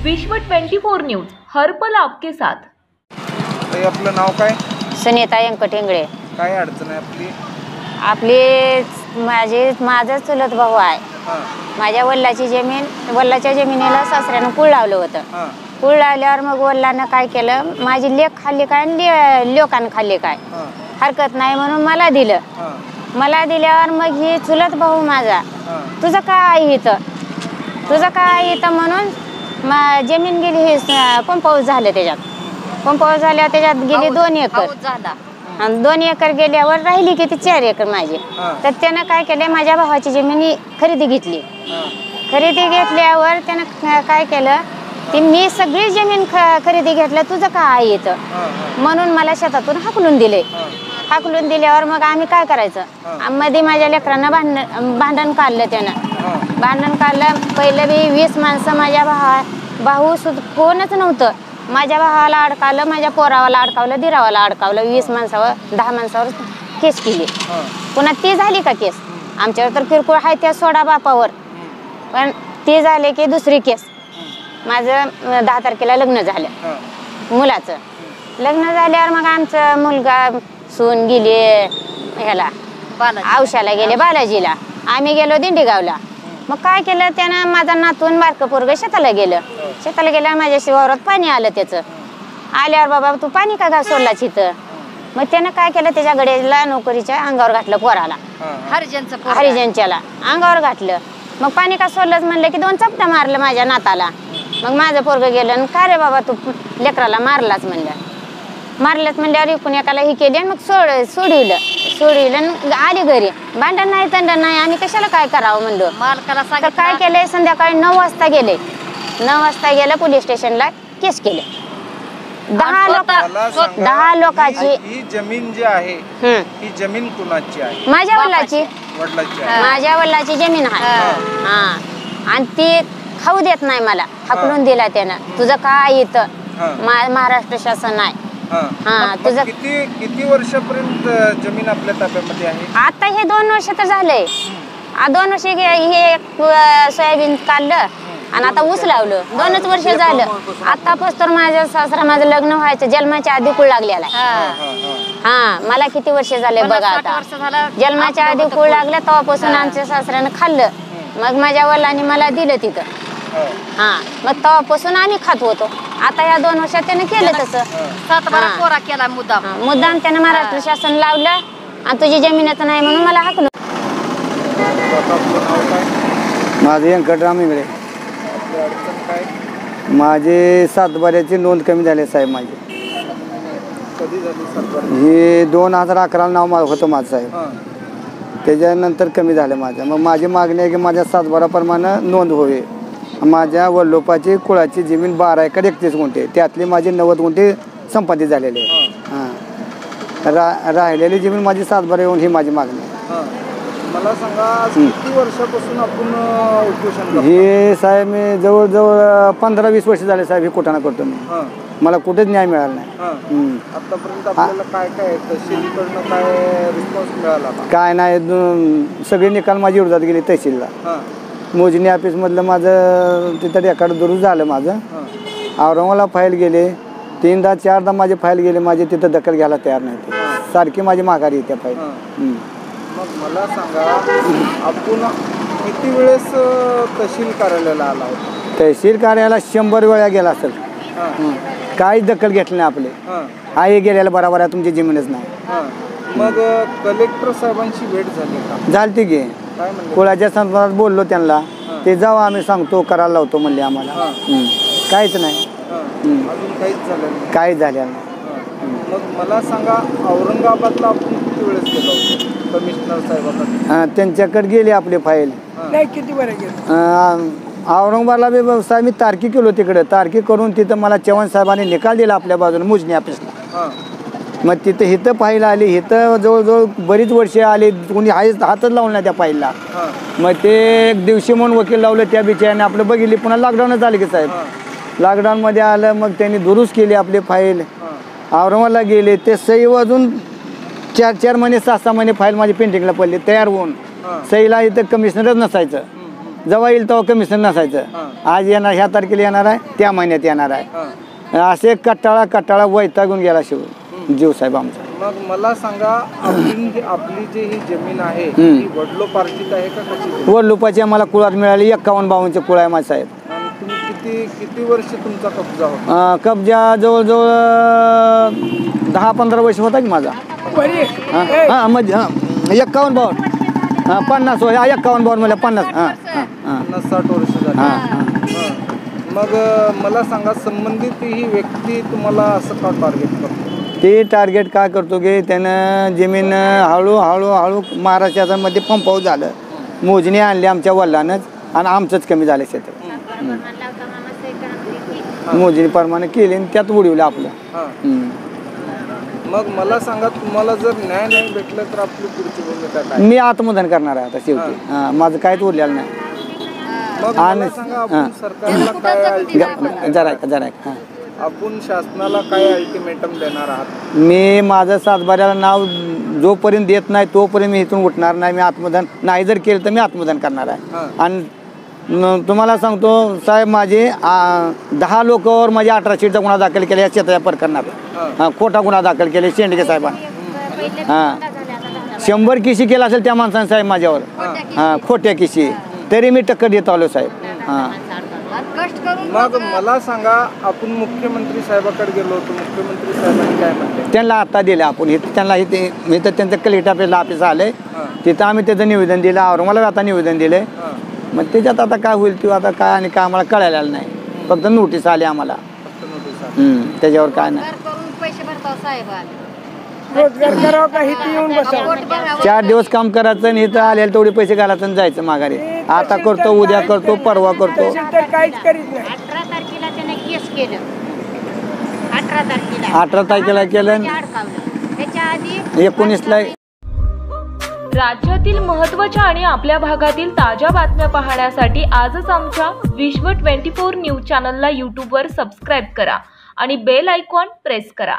विश्व 24 न्यूज हर पल आपके साथ। आपलं नाव काय? सुनीता व्यंकट इंगळे। काय अडचण आहे आपली? माझा चुलत भाऊ आहे। माझ्या वडिलाच्या जमिनीला सासऱ्यानं कुळ लावलं होतं। कुळ लावल्यावर मग वडिलांना काय केलं, माझी लेक खाल्ली काय आणि लोकांना खाल्ली काय, हरकत नाही म्हणून मला दिलं। मला दिल्यावर मग ही चुलत भाऊ माझा, तुझं काय इथं म्हणून जमीन गेली, हे पंपाऊस झालं, त्याच्यात पंपाऊस झाल्यावर त्याच्यात गेली 2 एकर आणि 2 एकर गेल्यावर राहिली किती 4 एकर माझी। तर त्यानं काय केलं, माझ्या भावाची जमीन खरेदी घेतली। खरेदी घेतल्यावर त्यानं काय केलं, ती मी सगळी जमीन खरेदी घेतलं, तुझं काय इथं म्हणून मला शेतातून हाकलून दिले। हाकलून दिल्यावर मग आम्ही काय करायचं, मध्ये माझ्या लेकरांना भांडण काढलं। त्यानं भांडण काढलं। पहिलं बी 20 माणसं माझ्या भाऊ सुद्धा कोणच नव्हतं। माझ्या भावाला अडकावलं, माझ्या पोरावाला अडकावलं, दिरावाला अडकावलं। 20 माणसावर 10 माणसावर केस केली। पुन्हा ती झाली का केस, आमच्यावर तर किरकोळ आहे त्या सोडा बापावर, पण ती झाली की दुसरी केस। माझं 10 तारखेला लग्न झालं, मुलाचं लग्न झाल्यावर मग आमचं मुलगा सून गेली ह्याला औषाला गेले, बालाजीला। आम्ही गेलो दिंडीगावला। मग काय केलं त्यानं, माझा नातून बारकं पोरगं शेताला गेलं। शेताला गेल्यावर माझ्या शिवारात पाणी आलं। त्याचं आल्यावर, बाबा तू पाणी का सोडलाच इथं? मग त्यानं काय केलं, त्याच्या गड्याला नोकरीच्या अंगावर घातलं, पोराला हरिजनच्याला अंगावर घातलं। मग पाणी का सोडलंच म्हणलं की 2 चपटा मारलं माझ्या नाताला। मग माझं पोरगं गेलं, काय रे बाबा तू लेकराला मारलाच म्हणलं। मारलंच म्हणल्यावर इकून एकाला ही केली आणि मग सोडविलं आली घरी। भांडण नाही तंडण नाही, आम्ही कशाला काय करावं म्हणलं। तर काय केलंय, संध्याकाळी 9 वाजता गेले। 9 वाजता गेलं पोलीस स्टेशनला, केस केले। 10 लोकांची ही जमीन जी आहे, ही जमीन कुणाची आहे? माझ्या वडिलाची जमीन आहे। आणि ती खाऊ देत नाही मला, हाकलून दिला त्यानं। तुझं काय इथं महाराष्ट्र शासन आहे। तुझं किती वर्षापर्यंत जमीन आपल्या ताब्यामध्ये आहे? आता हे 2 वर्ष तर झालंय। 2 वर्ष हे सोयाबीन काढलं आणि आता ऊस लावलं। 2च वर्ष झालं। आतापासून माझ्या सासरा, माझं लग्न व्हायचं जन्माच्या आधी कुळ लागलेला आहे। मला किती वर्ष झाले बघा आता, जन्माच्या आधी कुळ लागलं तेव्हापासून आमच्या सासऱ्यानं खाल्लं। मग माझ्या वडिलांनी मला दिलं तिथं। मग तेव्हापासून आम्ही खात होतो। आता या 2 वर्षात त्यानं केलं तसं 7-12 कोरा केला मुद्दाम त्यानं महाराष्ट्र शासन लावलं आणि तुझी जमीनच नाही म्हणून मला हाकलून। माझे व्यंकटराम इंगळे। माझे सातबाऱ्याची नोंद कमी झाली साहेब। माझी हे 2011 नाव होतं माझं साहेब, त्याच्यानंतर कमी झालं माझं। मग माझी मागणी आहे की माझ्या सातबाराप्रमाणे नोंद होईल। माझ्या वडिलोपाची कुळाची जमीन 12 एकर 31 गुंठे, त्यातली माझी 90 गुंठे संपादित झालेले आहे। राहिलेली जमीन माझी सातबारा येऊन ही माझी मागणी आहे। मला सांगा, किती वर्षापासून आपण उपोषण? हे साहेब मी जवळजवळ 15-20 वर्ष झाले साहेब हे कुठाना करतो मी। मला कुठेच न्याय मिळाला नाही। आतापर्यंत आपल्याला काय तहसीलकडनं काय रिस्पॉन्स मिळाला? काय नाही, सगळे निकाल माझी विरोधात गेले तहसीलला। मोजणी ऑफिसमधलं माझं तिथं रेकॉर्ड दुरुस्त झालं माझं। औरंगाबादला फाईल गेले, 3दा-4दा माझी फाईल गेले, माझी तिथं दखल घ्यायला तयार नाही। सारखी माझी माघारी येते फाईल। मग मला सांगा, आपण किती वेळेस तहसील कार्यालयाला आला होता? तहसील कार्यालयाला 100 वेळा गेला असेल, काहीच दखल घेतली नाही आपले। हे गेलेला बरोबर आहे, तुमची जमीनच नाही। मग कलेक्टर साहेबांची भेट झाली का? झालती की, कुळाच्या संदर्भात बोललो त्यांना, ते जाऊ आम्ही सांगतो करायला लावतो म्हणले आम्हाला। काहीच नाही, अजून काहीच झालं नाही? काहीच झालं नाही। मग मला सांगा, औरंगाबादला आपण किती वेळेस गेलो होतो कमिशनर साहेबांना? त्यांच्याकडे गेली आपली फाईल। किती वेळा गेलो? औरंगाबादला बी साहेब मी तारखी केलो तिकडे, तारखी करून तिथं मला चव्हाण साहेबांनी निकाल दिला आपल्या बाजूने मोजणी ऑफिसला। मग तिथं इथं फाईल आली, इथं जवळजवळ बरीच वर्षे आली, कोणी हातच लावून नाही त्या फाईलला। मग ते एक दिवशी म्हणून वकील लावलं, त्या बिचाऱ्याने आपलं बघितली। पुन्हा लॉकडाऊनच आले की साहेब, लॉकडाऊनमध्ये आलं, मग त्यांनी दुरुस्त केली आपली फाईल। औरंगाबादला गेले, ते सही वाजून 4-4 महिने 6-6 महिने फाईल माझी पेंटिंगला पडली तयार होऊन। सहीला इथं कमिशनरच नसायचं, जेव्हा येईल तेव्हा कमिशन नसायचं. आज येणार, ह्या तारखेला येणार आहे, त्या महिन्यात येणार आहे. असे कटाळा वैतागून गेला जीव साहेब आमचा. मग मला सांगा, आपली जी ही जमीन आहे ही वडलोपार्जित आहे का कशी? वडलोपाची आम्हाला कुळात मिळाली 51-52 कुळ आहे माझा साहेब. आणि तुम्ही किती वर्ष तुमचा कब्जा होता? कब्जा जवळजवळ 10-15 वर्ष होता की माझा. हां म्हणजे 51-52 50 51-52 मला 50 50-60 वर्ष झाली. मग मला सांगा, संबंधित ही व्यक्ती तुम्हाला असं का टार्गेट करतो? ते टार्गेट काय करतो की त्यानं जमीन हळूहळू महाराष्ट्रामध्ये पंप हाऊस झालं, मोजणी आणली आमच्या वडिलांनाच आणि आमचंच कमी झालं क्षेत्र. मोजणीप्रमाणे केली आणि त्यात उडवलं आपलं. मग मला सांगा, तुम्हाला जर न्याय नाही भेटलं तर आपली पुढची भूमिका काय? मी आत्मदान करणार आहे आता शेवटी. माझं काहीच उरलेलं नाही. मग मला सांगा, आपण सरकारला काय जरा आपण शासनाला काय अल्टिमेटम देणार आहात? मी माझं सातबाऱ्याला नाव जोपर्यंत देत नाही तोपर्यंत मी इथून उठणार नाही. मी आत्मदान नाही जर केलं तर मी आत्मदान करणार आहे. आणि तुम्हाला सांगतो साहेब, माझे 10 लोकांवर माझे 18 शीटचा गुन्हा दाखल केला या क्षेत्राच्या प्रकरणात. खोटा गुन्हा दाखल केले शेंडगे साहेबांनी. 100 किशी केला असेल त्या माणसाने साहेब माझ्यावर, खोट्या किशी, तरी मी टक्कर देत आलो साहेब. मग मला सांगा, आपण मुख्यमंत्री साहेबाकडे गेलो होतो, मुख्यमंत्री साहेबांनी काय म्हटले? त्यांना आता दिलं आपण त्यांना मी तर त्यांचं कलेक्टर ऑफिस आलंय, तिथं आम्ही त्याचं निवेदन दिलं. औरंगाबादला आता निवेदन दिलंय. मग त्याच्यात आता काय होईल किंवा आता काय आणि काय आम्हाला कळायला नाही. फक्त नोटीस आली आम्हाला, त्याच्यावर काय नाही. पैसे भरता साहेब, रोजगार करावं का इथे येऊन बसावं? 4 दिवस काम करायचं आणि इथं आलेलं तेवढे पैसे घालायचं आणि जायचं माघारी. आता करतो, उद्या करतो, परवा करतो. काहीच करीत नाही. 18 तारखेला त्याने केस केलं. 18 तारखेला केलं, त्याच्या आधी 19ला. राज्यातील महत्त्वाच्या आणि आपल्या भागातील ताज्या बातम्या पाहण्यासाठी आजच आमच्या विश्व 24 न्यूज चॅनलला यूट्यूबवर सबस्क्राईब करा आणि बेल आयकॉन प्रेस करा.